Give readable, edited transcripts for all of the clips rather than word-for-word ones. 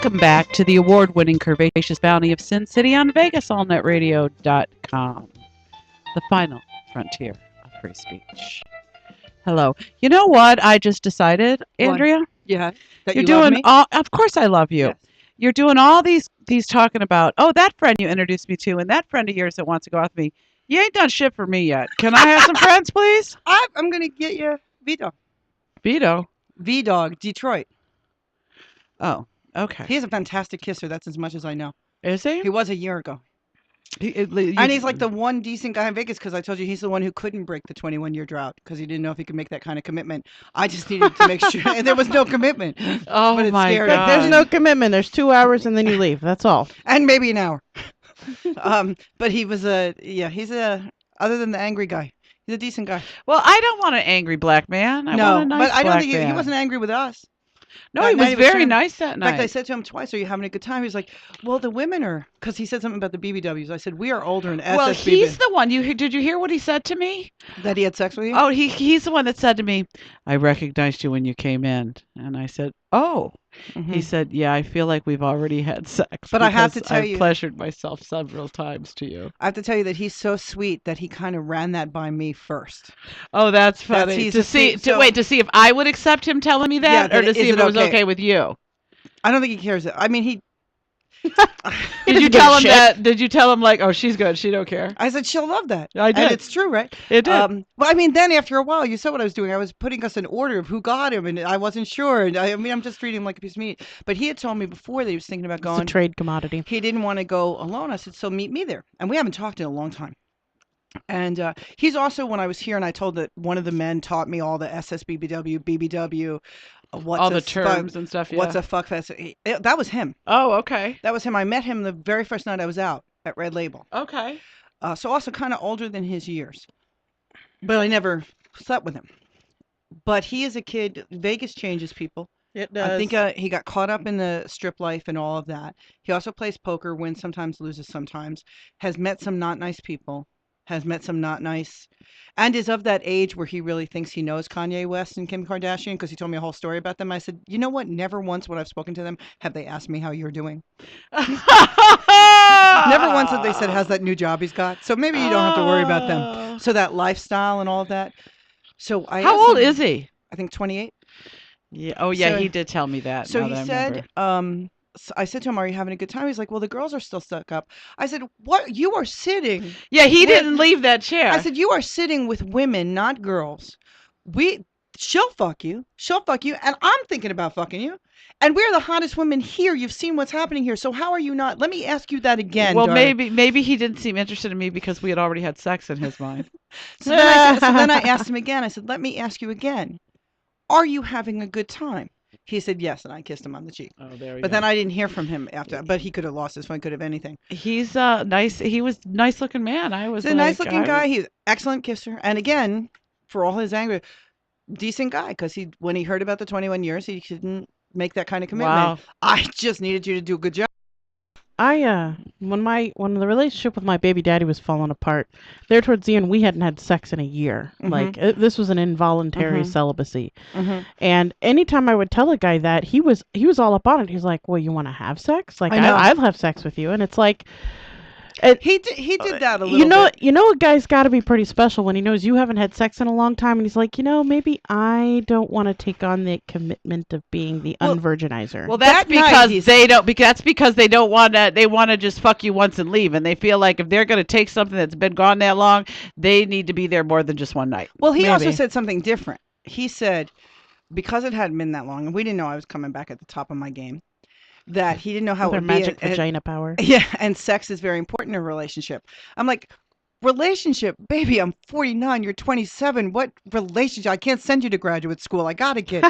Welcome back to the award-winning Curvaceous Bounty of Sin City on VegasAllNetRadio.com, the final frontier of free speech. Hello. You know what I just decided, Andrea? Yeah. That You're you love doing me? all. Of course, I love you. Yes. You're doing all these talking about. Oh, that friend you introduced me to, and that friend of yours that wants to go out with me. You ain't done shit for me yet. Can I have some friends, please? I'm going to get you V-Dog. Vito. V-Dog, Detroit. Oh, okay. He's a fantastic kisser. That's as much as I know. Is he? He was a year ago. And he's like the one decent guy in Vegas because I told you he's the one who couldn't break the 21-year drought because he didn't know if he could make that kind of commitment. I just needed to make sure. And there was no commitment. Oh, but it my scared God. him. There's no commitment. There's 2 hours and then you leave. That's all. And maybe an hour. But he was he's other than the angry guy, he's a decent guy. Well, I don't want an angry black man. I want a nice but I don't black think he man. wasn't angry with us. No, That he night was he was very trying- nice that In night. fact, I said to him twice, "Are you having a good time?" He was like, "Well, the women are," because he said something about the BBWs. I said, "We are older and well, SSBB." he's the one. Did you hear what he said to me? That he had sex with you. Oh, he's the one that said to me, "I recognized you when you came in," and I said, "Oh." He said, "Yeah, I feel like we've already had sex." But I have to because tell I've you- pleasured myself several times to you. I have to tell you that he's so sweet that he kind of ran that by me first. Oh, that's funny. he's To a see, sweet- to so- wait to see if I would accept him telling me that, Yeah, or to is see if it it was okay? okay with you. I don't think he cares. I mean, he. Did you give a tell him shit. that? Did you tell him like, "Oh, she's good. She don't care." I said she'll love that. I did. And it's true, right? It did. Well, I mean, then after a while, you saw what I was doing. I was putting us in order of who got him, and I wasn't sure. And I mean, I'm just treating him like a piece of meat. But he had told me before that he was thinking about It's a going. trade commodity. He didn't want to go alone. I said, "So meet me there." And we haven't talked in a long time. And he's also, when I was here, and I told that one of the men taught me all the SSBBW, BBW, what's All a the fuck- terms and stuff. Yeah. What's a fuck fest? That was him. Oh, okay. That was him. I met him the very first night I was out at Red Label. Okay. So also kind of older than his years. But I never slept with him. But he is a kid. Vegas changes people. It does. I think he got caught up in the strip life and all of that. He also plays poker, wins sometimes, loses sometimes. Has met some not nice people. Has met some not nice. And is of that age where he really thinks he knows Kanye West and Kim Kardashian because he told me a whole story about them. I said, you know what? Never once when I've spoken to them have they asked me how you're doing. Never once have they said, how's that new job he's got? So maybe you don't have to worry about them. So that lifestyle and all of that. So I How asked old him- is he? I think 28. Yeah. Oh, yeah. So- He did tell me that. So now he that I said, remember. so I said to him, are you having a good time? He's like, well, the girls are still stuck up. I said, what? You are sitting. Yeah, he with- didn't leave that chair. I said, you are sitting with women, not girls. She'll fuck you. She'll fuck you. And I'm thinking about fucking you. And we're the hottest women here. You've seen what's happening here. So how are you not? Let me ask you that again. well, darling. maybe he didn't seem interested in me because we had already had sex in his mind. So then I asked him again. I said, let me ask you again. Are you having a good time? He said yes, and I kissed him on the cheek. Oh, there we But go. then I didn't hear from him after. But he could have lost his phone, could have anything. He's nice. He was nice looking man. I was He's a nice looking I guy. was- He's an excellent kisser. And again, for all his anger, decent guy. Because when he heard about the 21 years, he didn't make that kind of commitment. Wow. I just needed you to do a good job. When the relationship with my baby daddy was falling apart, there towards the end we hadn't had sex in a year. Mhm. Like this was an involuntary Mhm. celibacy. Mm-hmm. And anytime I would tell a guy that, he was all up on it. He's like, "Well, you want to have sex? Like I know. I'll have sex with you." And it's like, He did that a little bit. you know, a guy's got to be pretty special when he knows you haven't had sex in a long time, and he's like, maybe I don't want to take on the commitment of being the Well- unvirginizer. Well, that's That night because he's- they don't. That's because they don't want to. They want to just fuck you once and leave, and they feel like if they're going to take something that's been gone that long, they need to be there more than just one night. Well, he also Maybe. said something different. He said, because it hadn't been that long, and we didn't know I was coming back at the top of my game, that he didn't know how With it their would be. magic vagina power. Yeah, and sex is very important in a relationship. I'm like, relationship, baby, I'm 49, you're 27. What relationship? I can't send you to graduate school. I got a kid.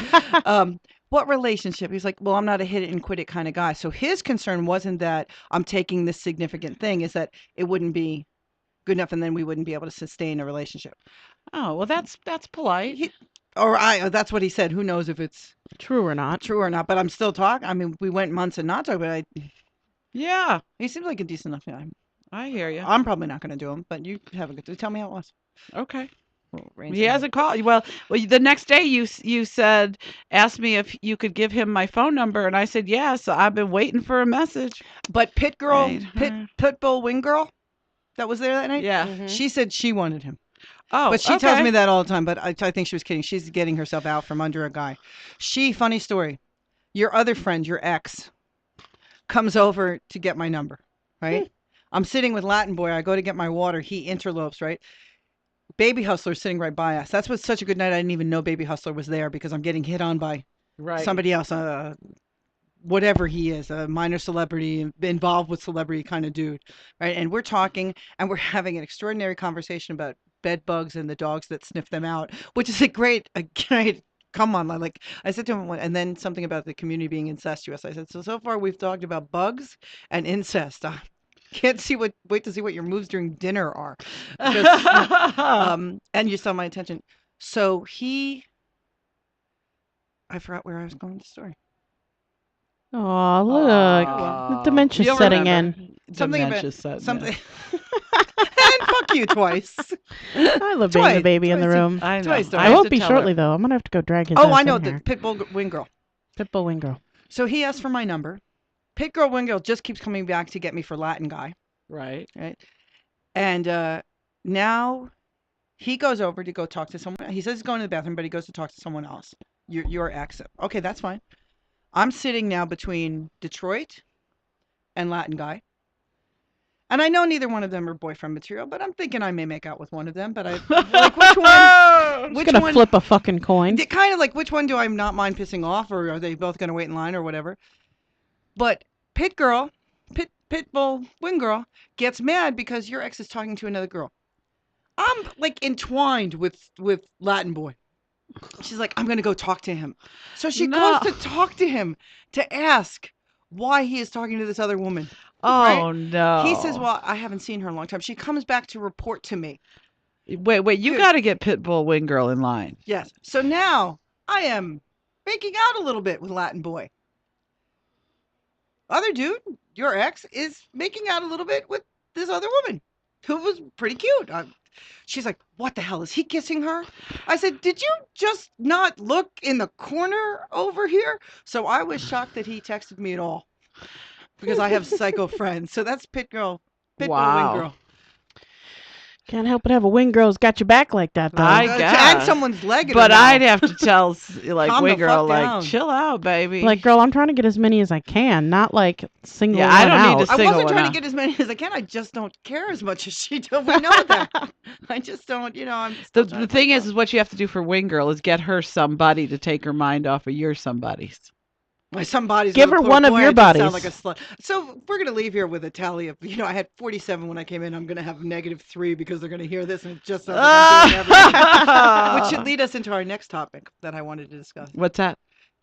What relationship? He's like, well, I'm not a hit it and quit it kind of guy. So his concern wasn't that I'm taking this significant thing, is that it wouldn't be good enough and then we wouldn't be able to sustain a relationship. Oh well, that's polite. That's what he said. Who knows if it's True or not? true or not, but I'm still talking. I mean, we went months and not talking, but Yeah, he seems like a decent enough guy. I hear you. I'm probably not going to do him, but you have a good. Tell me how it was. Okay. Rain's He on. hasn't called. Well, the next day you said, asked me if you could give him my phone number, and I said yes. So I've been waiting for a message. But Pit Girl, Right. Pitbull Wing Girl that was there that night, Yeah. Mhm. she said she wanted him. Oh, But she tells okay. me that all the time, but I think she was kidding. She's getting herself out from under a guy. Funny story, your other friend, your ex, comes over to get my number, right? I'm sitting with Latin Boy. I go to get my water. He interlopes, right? Baby Hustler's sitting right by us. That's what's such a good night. I didn't even know Baby Hustler was there because I'm getting hit on by Right. somebody else, whatever he is, a minor celebrity, involved with celebrity kind of dude, right? And we're talking and we're having an extraordinary conversation about bed bugs and the dogs that sniff them out, which is a great come on, like I said to him, and then something about the community being incestuous. I said, so far we've talked about bugs and incest. Can't wait to see what your moves during dinner are. Because, and you saw my attention. So I forgot where I was going with the story. Oh, look. The Aw. dementia's You'll setting remember. in. Something Dementia's setting in. Something. And fuck you twice. I love being the Twice, baby in the twice. room. I know. Twice, don't I have won't to be tell shortly, her. though. I'm going to have to go drag his Oh, ass I know in the here. Pitbull Wing Girl. Pitbull Wing Girl. So he asked for my number. Pit Girl Wing Girl just keeps coming back to get me for Latin guy, Right. right? And now he goes over to go talk to someone. He says he's going to the bathroom, but he goes to talk to someone else. Your ex. Okay, that's fine. I'm sitting now between Detroit and Latin guy. And I know neither one of them are boyfriend material, but I'm thinking I may make out with one of them. But I like which one? I'm Which going to one? flip a fucking coin. Kind of like which one do I not mind pissing off, or are they both going to wait in line or whatever? But Pitbull Wing Girl gets mad because your ex is talking to another girl. I'm like entwined with Latin Boy. She's like, I'm going to go talk to him. So she No. goes to talk to him to ask why he is talking to this other woman. Oh no. He says, well, I haven't seen her in a long time. She comes back to report to me. Wait, you Good. got to get Pitbull Wing Girl in line. Yes. So now I am making out a little bit with Latin Boy. Other dude, your ex, is making out a little bit with this other woman who was pretty cute. She's like, what the hell? Is he kissing her? I said, did you just not look in the corner over here? So I was shocked that he texted me at all because I have psycho friends. So that's Pitbull Wow. Wing Girl. Can't help but have a wing girl's got your back like that, though. I And guess. someone's leg in But her I'd mouth. have to tell like Calm Wing the Girl, fuck down. like chill out, baby. Like, girl, I'm trying to get as many as I can, not like single Yeah, one I don't need out. to I single wasn't one trying out. to get as many as I can. I just don't care as much as she does. We know that. I just don't, I'm still trying The to thing find is what you have to do for Wing Girl is get her somebody to take her mind off of your somebodies. my somebody's Give her one of your Sound bodies. like a slut. So we're gonna leave here with a tally of, I had 47 when I came in. I'm gonna have -3 because they're gonna hear this and it just sounds like I'm doing everything. Which should lead us into our next topic that I wanted to discuss. What's that?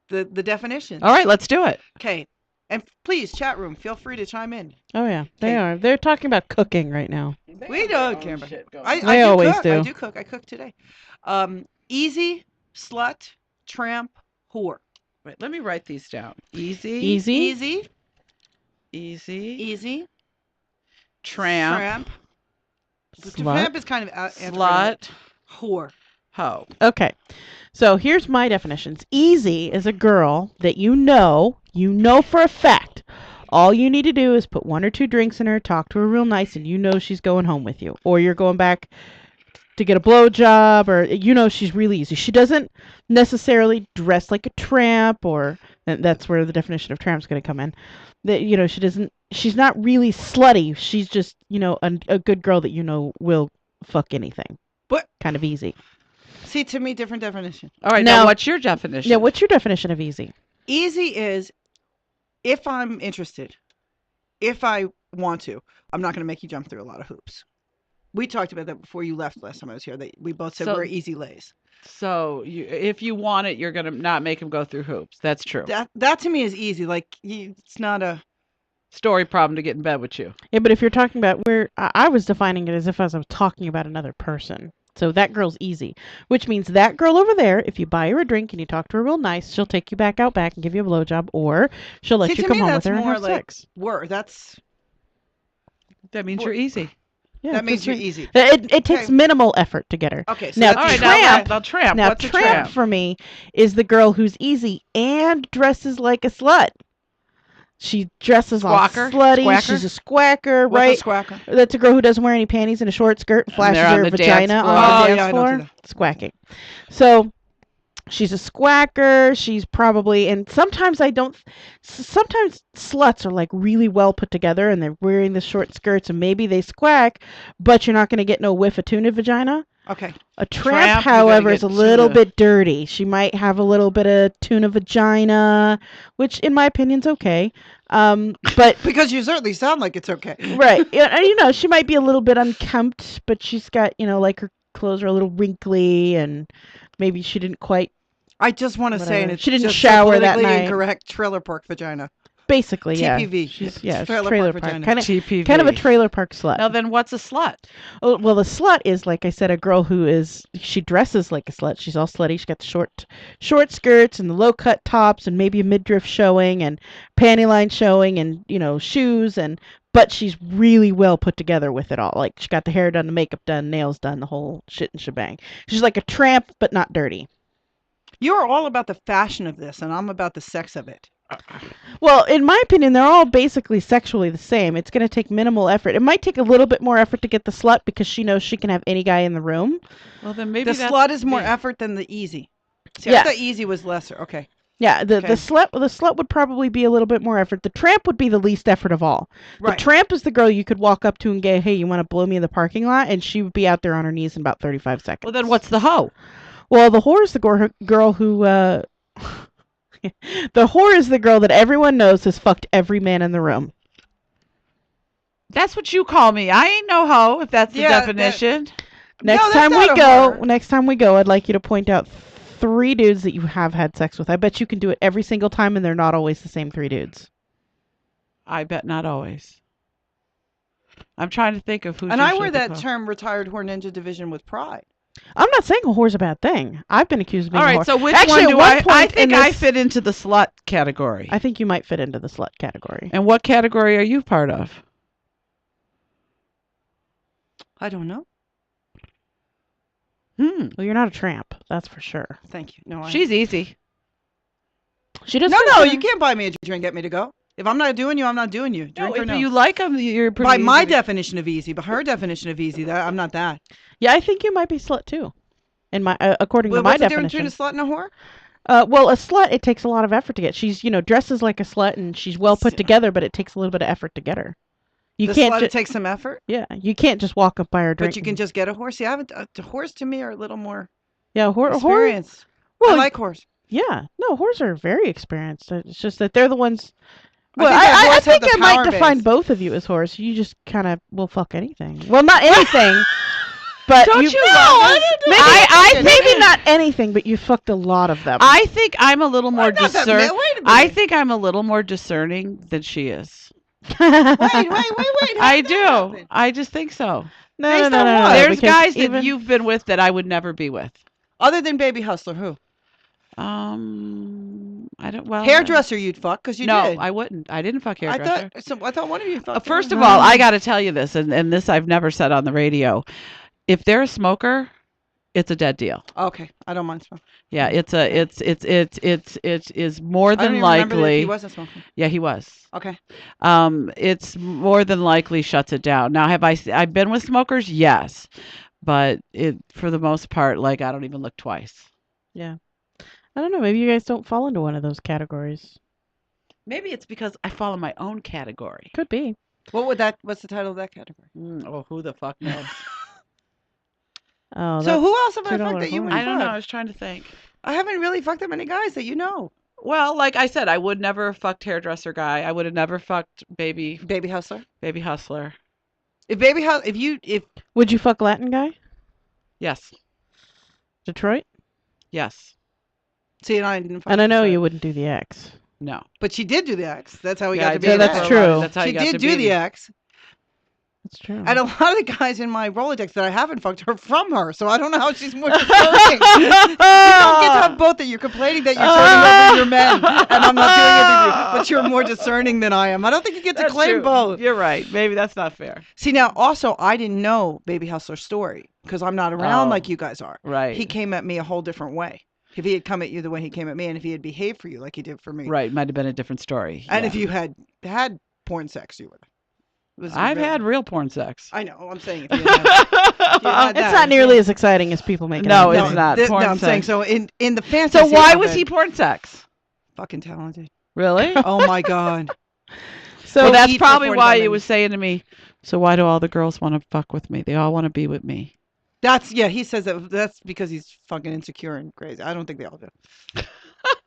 The definition. All right, let's do it. Okay. And please, chat room, feel free to chime in. Oh, yeah, they Okay. are. They're talking about cooking right now. We don't care about I They do always cook. do. I do cook. I cooked today. Easy, slut, tramp, whore. Wait, let me write these down. Easy. Easy. Easy, Easy. easy, Tramp. tramp. Slut. Tramp is kind of Slut. whore. Hoe. Okay, so here's my definitions. Easy is a girl that you know for a fact. All you need to do is put 1 or 2 drinks in her, talk to her real nice, and you know she's going home with you. Or you're going back to get a blowjob, or she's really easy. She doesn't necessarily dress like a tramp, and that's where the definition of tramp's going to come in. That she's not really slutty. She's just, a good girl that will fuck anything. But kind of easy. see, to me, different definition. All right, Now- now what's your definition? Yeah, what's your definition of easy? Easy is if I'm interested, if I want to, I'm not going to make you jump through a lot of hoops. We talked about that before you left last time I was here. That we both said So- we're easy lays. So if you want it, you're going to not make him go through hoops. That's true. That to me is easy. Like it's not a. Story problem to get in bed with you. Yeah, but if you're talking about I was defining it as if I was talking about another person. So that girl's easy, which means that girl over there, if you buy her a drink and you talk to her real nice, she'll take you back out back and give you a blowjob, or she'll let See, you to come me, home with that's her and more have like sex. That's That means Well- you're easy. Yeah, That means just you're me. easy. It takes Okay. minimal effort to get her. Okay, so Now, that's All right, easy. tramp. now tramp. Now, What's a tramp tramp? for me is the girl who's easy and dresses like a slut. She dresses all Squawker? slutty. Squacker? She's a squacker, What's right? a squacker? That's a girl who doesn't wear any panties and a short skirt and And flashes they're on her the dance vagina floor. on Oh, the dance yeah, I don't floor. do that. Squawking. So she's a squacker. She's probably, and sometimes I don't. Sometimes sluts are like really well put together, and they're wearing the short skirts, and maybe they squack, but you're not going to get no whiff of tuna vagina. Okay. A Tramp, tramp, you gotta however, is get a little tuna. bit dirty. She might have a little bit of tuna vagina, which, in my opinion, is okay. But Because you certainly sound like it's okay. right, yeah, and, you know, she might be a little bit unkempt, but she's got, you know, like her clothes are a little wrinkly, and maybe she didn't quite. I just want to say, and Whatever. it's She didn't just shower so that politically night. incorrect, trailer park vagina. Basically, yeah. TPV. She's Trailer trailer park park, vagina. kind of TPV. kind of a trailer park slut. Now then, what's a slut? Oh, well, the slut is, like I said, a girl who is, she dresses like a slut. She's all slutty. She's got the short skirts and the low cut tops and maybe a midriff showing and panty line showing and, you know, shoes, but she's really well put together with it all. Like, she got the hair done, the makeup done, nails done, the whole shit and shebang. She's like a tramp, but not dirty. You are all about the fashion of this, and I'm about the sex of it. Well, in my opinion, they're all basically sexually the same. It's going to take minimal effort. It might take a little bit more effort to get the slut because she knows she can have any guy in the room. Well, then maybe The that's slut is more the- effort than the easy. See, Yeah. I thought easy was lesser. Okay. Yeah, the Okay. slut would probably be a little bit more effort. The tramp would be the least effort of all. Right. The tramp is the girl you could walk up to and go, "Hey, you want to blow me in the parking lot?" And she would be out there on her knees in about 35 seconds. Well, then what's the hoe? Well, the whore is the girl who the whore is the girl that everyone knows has fucked every man in the room. That's what you call me. I ain't no hoe, if that's the Yeah, that- definition. Next that's time not a next time we go, I'd like you to point out 3 dudes that you have had sex with. I bet you can do it every single time, and they're not always the same 3 dudes. I bet not always. I'm trying to think of who's. And I usually wear the that hoe. term retired whore ninja division with pride. I'm not saying a whore's a bad thing. I've been accused of being All a right, whore. so which Actually, one at do one I point think in I this- fit into the slut category. I think you might fit into the slut category. And what category are you part of? I don't know. Well, you're not a tramp, that's for sure. Thank you. No, She's easy. She does. No, you can't buy me a drink, get me to go. If I'm not doing you, I'm not doing you. No, Drink or if no. you like them, you're pretty By easy my to- definition of easy, but her definition of easy, that I'm not that. Yeah, I think you might be slut too. In my according to Well, my what's the difference definition. between a slut and a whore? Well, a slut, it takes a lot of effort to get. She's, you know, dresses like a slut and she's well put together, but it takes a little bit of effort to get her. You The can't slut, ju- it takes some effort, yeah, you can't just walk up by her drink. but you can just get a horse. See, I haven't. The horse to me are a little more yeah, whore. experienced. Well, I like horse. yeah, no, whores are very experienced. It's just that they're the ones. I Well, think that I horse have think the I might power define base. both of you as whores. You just kind of will fuck anything. Well, not anything, but Don't you. you No, love it? maybe, I maybe think- not anything, but you fucked a lot of them. I think I'm a little more Not that discerning. many- wait a I minute. think I'm a little more discerning than she is. Wait. How I did that do. happen? I just think so. No, Based no, no, on no, what? no, There's because guys that even- you've been with that I would never be with. Other than Baby Hustler, who? I don't. Well, Hairdresser, you'd fuck because you no, did. I wouldn't. I didn't fuck I hairdresser. thought one of you fucked. First her. of all, I got to tell you this, and this I've never said on the radio. If they're a smoker, it's a dead deal. Okay, I don't mind smoking. Yeah, it is more I don't than even remember that likely. he wasn't smoking. Yeah, he was. Okay. It's more than likely shuts it down. Now, I've been with smokers? Yes, but for the most part, like I don't even look twice. Yeah. I don't know. Maybe you guys don't fall into one of those categories. Maybe it's because I fall in my own category. Could be. What's the title of that category? Oh, who the fuck knows? Oh, So who else have I $2 fucked that you horn. would I don't know. I fuck? was trying to think. I haven't really fucked that many guys that you know. Well, like I said, I would never have fucked hairdresser guy. I would have never fucked baby Baby Hustler. hustler. would you fuck Latin guy? Yes, Detroit? yes, See, and I didn't. Fuck And I know Detroit. you wouldn't do the X. no. but she did do the X. That's how we Yeah, got I to be. did that's that for a true. while. That's how She you got did to do be the me. X. That's true. And a lot of the guys in my Rolodex that I haven't fucked are from her, so I don't know how she's more discerning. You don't get to have both that. You're complaining that you're turning over your men, and I'm not doing anything, but you're more discerning than I am. I don't think you get to That's claim true. both. You're right. Maybe that's not fair. See, now, also, I didn't know Baby Hustler's story because I'm not around Oh, like you guys are. Right. He came at me a whole different way. If he had come at you the way he came at me, and if he had behaved for you like he did for me, Right. Might have been a different story. and yeah. if you had had porn sex, you would have. I've had real porn sex. I know. I'm saying if you had, if you had It's that, not nearly as exciting as people make it. No, out to it's be. not. Porn I'm saying sex. so in the fantasy. So why of was it, he porn sex? fucking talented? Really? Oh my god. So well, that's eat probably before why done he it. was saying to me, so why do all the girls want to fuck with me? They all want to be with me. He says that's because he's fucking insecure and crazy. I don't think they all do.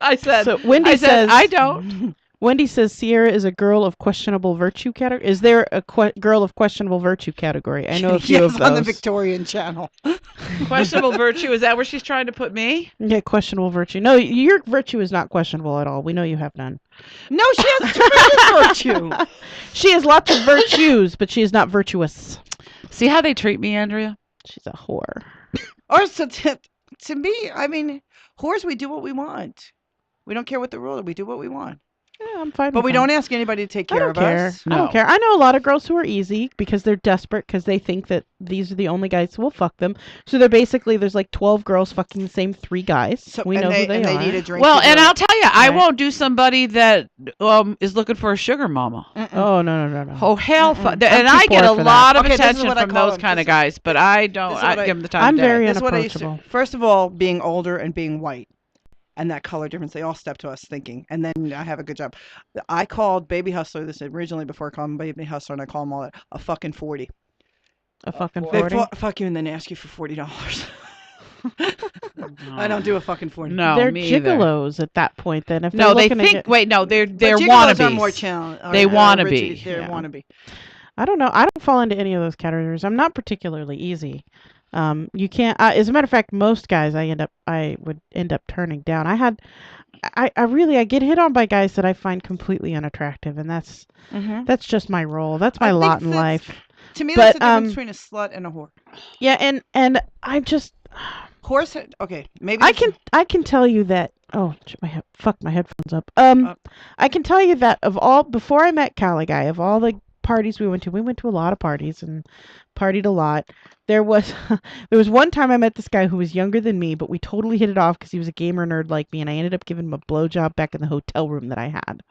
I said, So Wendy I says, said, I don't. Wendy says Sierra is a girl of questionable virtue category. Is there a girl of questionable virtue category? I know a few yes, of those. on the Victorian channel. Questionable virtue. Is that where she's trying to put me? Yeah, questionable virtue. No, your virtue is not questionable at all. We know you have none. No, she has tremendous virtue. She has lots of virtues, but she is not virtuous. See how they treat me, Andrea? She's a whore. Or so to me, I mean, whores, we do what we want. We don't care what the rule is. We do what we want. Yeah, I'm fine. But with we that. don't ask anybody to take I care don't of care. us. I No. don't care. I know a lot of girls who are easy because they're desperate because they think that these are the only guys who will fuck them. So they're basically there's like 12 girls fucking the same 3 guys. So, we know and who they are. they need a drink. Well, to and do it. I'll tell you, I Right. won't do somebody that is looking for a sugar mama. Oh no. Oh hell, Mm-mm. and I'm I too get poor a for that. lot of Okay, this is attention what I from call those them. kind This of guys, but I don't. this is what I I- give them the time I'm of day. very This is what I used to. unapproachable. First of all, being older and being white, and that color difference, they all step to us thinking. And then I have a good job. I called Baby Hustler this originally before I called him Baby Hustler, and I call him all that a fucking 40. A fucking They 40. fuck you and then ask you for $40. I don't do a fucking 40. No, They're me either. gigolos at that point. Then if No, they're they looking to think. get- Wait, no, they're But wannabes. gigolos are more challenge. They wanna be, They're yeah. wannabe. I don't know. I don't fall into any of those categories. I'm not particularly easy. You can't. As a matter of fact, most guys I would end up turning down. I get hit on by guys that I find completely unattractive, and that's just my role. That's my I think lot in that's- life. To me, But, that's the difference between a slut and a whore. Yeah, and I just Horse. Okay, maybe I can tell you that. Oh, my headphones up. I can tell you that before I met Cali Guy, of all the parties we went to a lot of parties and partied a lot. There was one time I met this guy who was younger than me, but we totally hit it off because he was a gamer nerd like me, and I ended up giving him a blowjob back in the hotel room that I had.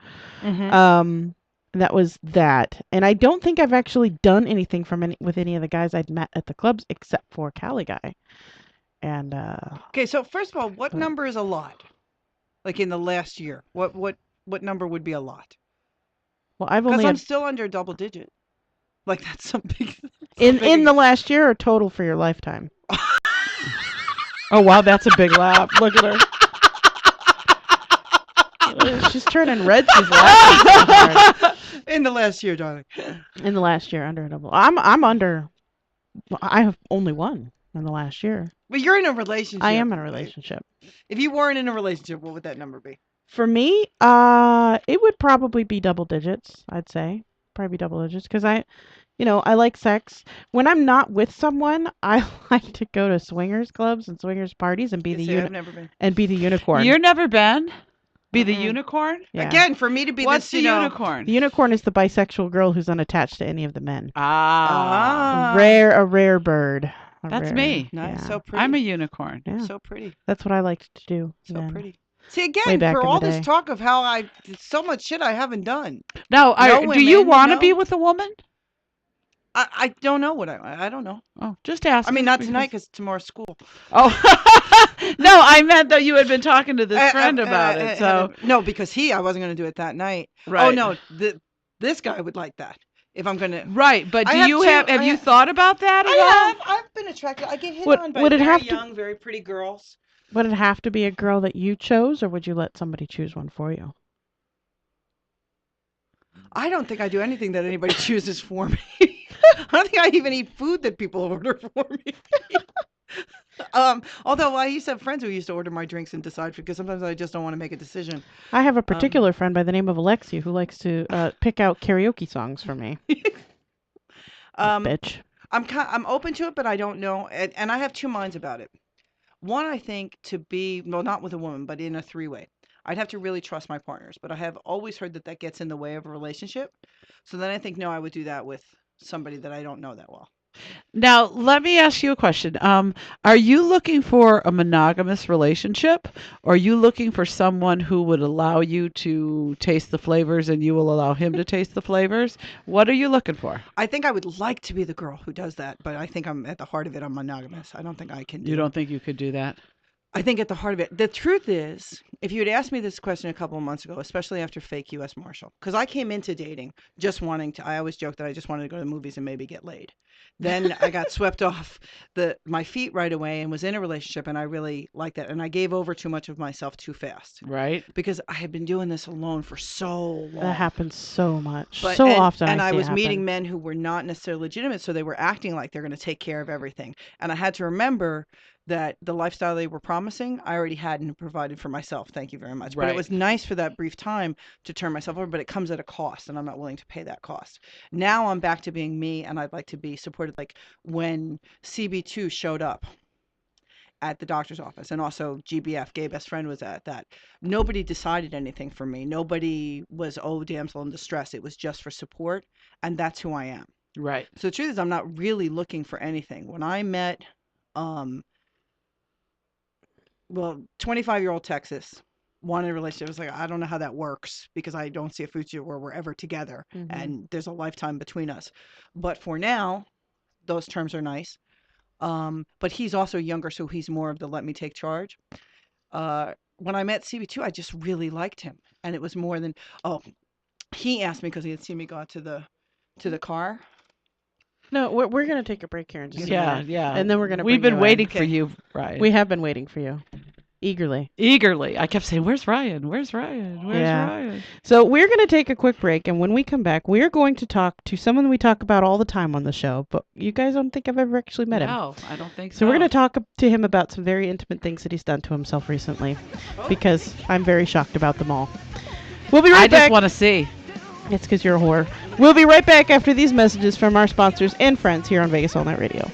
That was that, and I don't think I've actually done anything with any of the guys I'd met at the clubs except for Cali Guy. And Okay, so first of all, what number is a lot? Like in the last year, what number would be a lot? well, I've Because only I'm had, still under double digit. Like that's some big. in the last year or total for your lifetime. Oh wow, that's a big laugh. Look at her. She's turning red. She's laughing so hard. In the last year, darling. In the last year, under a double. I'm under. I have only one in the last year. But you're in a relationship. I am in a relationship. If you weren't in a relationship, what would that number be? For me, it would probably be double digits. I'd say probably double digits because I like sex. When I'm not with someone, I like to go to swingers clubs and swingers parties and be the I've never been. unicorn. You've never been? Be the Mm-mm. unicorn? Yeah. Again, for me to be What's this, the unicorn? The unicorn is the bisexual girl who's unattached to any of the men. Ah, Ah. A rare bird. That's me. Nice, Yeah. so pretty. I'm a unicorn. Yeah. So pretty. That's what I liked to do. So then. pretty. See Way again, back for in the all day. this talk of how I did so much shit I haven't done. No, do women, you want to no. be with a woman? I don't know what I don't know. Oh, just ask. I mean, not tonight because tomorrow's school. Oh, no, I meant that you had been talking to this friend about it. So no, because I wasn't going to do it that night. right. Oh no, this guy would like that. If I'm gonna, Right, but I do have you two- have I you have- thought about that at all? I've been attracted. I get hit Would- on by would it very have to- young, very pretty girls. Would it have to be a girl that you chose, or would you let somebody choose one for you? I don't think I do anything that anybody chooses for me. I don't think I even eat food that people order for me. Although I used to have friends who used to order my drinks and decide because sometimes I just don't want to make a decision. I have a particular friend by the name of Alexia who likes to pick out karaoke songs for me. Bitch. I'm open to it, but I don't know, and I have two minds about it. One, I think to be well, not with a woman, but in a three-way, I'd have to really trust my partners. But I have always heard that that gets in the way of a relationship. So then I think no, I would do that with somebody that I don't know that well. Now, let me ask you a question. Are you looking for a monogamous relationship, or are you looking for someone who would allow you to taste the flavors and you will allow him to taste the flavors? What are you looking for? I think I would like to be the girl who does that, but I think I'm at the heart of it. I'm monogamous. I don't think I can do. You don't think you could do that? I think at the heart of it, the truth is, if you had asked me this question a couple of months ago, especially after fake U.S. Marshal, because I came into dating just wanting to, I always joke that I just wanted to go to the movies and maybe get laid. Then I got swept off my feet right away and was in a relationship, and I really liked that. And I gave over too much of myself too fast Right? because I had been doing this alone for so long. That happens so much. But, So and, often and I I see it was meeting happen. men who were not necessarily legitimate, so they were acting like they're going to take care of everything. And I had to remember that the lifestyle they were promising, I already had and provided for myself. Thank you very much. But it Right. was nice for that brief time to turn myself over, but it comes at a cost, and I'm not willing to pay that cost. Now I'm back to being me, and I'd like to be supported. Like when CB2 showed up at the doctor's office, and also GBF, gay best friend, was at that. Nobody decided anything for me. Nobody was, oh, damsel in distress. It was just for support, and that's who I am. Right. So the truth is, I'm not really looking for anything. When I met, well, 25-year-old Texas wanted a relationship. I was like, I don't know how that works because I don't see a future where we're ever together, Mhm. and there's a lifetime between us. But for now, those terms are nice. But he's also younger, so he's more of the let me take charge. When I met CB2, I just really liked him, and it was more than, oh, he asked me because he had seen me go out to the car. No, we're going to take a break here in just a Yeah, minute. yeah. And then we're gonna We've bring been you in. waiting for Okay. you, Ryan. We have been waiting for you. Eagerly. Eagerly. I kept saying, "Where's Ryan? Where's Ryan? Where's Yeah. Ryan?" So we're going to take a quick break, and when we come back, we're going to talk to someone we talk about all the time on the show, but you guys don't think I've ever actually met him. No, I don't think so. So we're going to talk to him about some very intimate things that he's done to himself recently, because I'm very shocked about them all. We'll be I right just back. want to see. It's because you're a whore. We'll be right back after these messages from our sponsors and friends here on Vegas All Night Radio.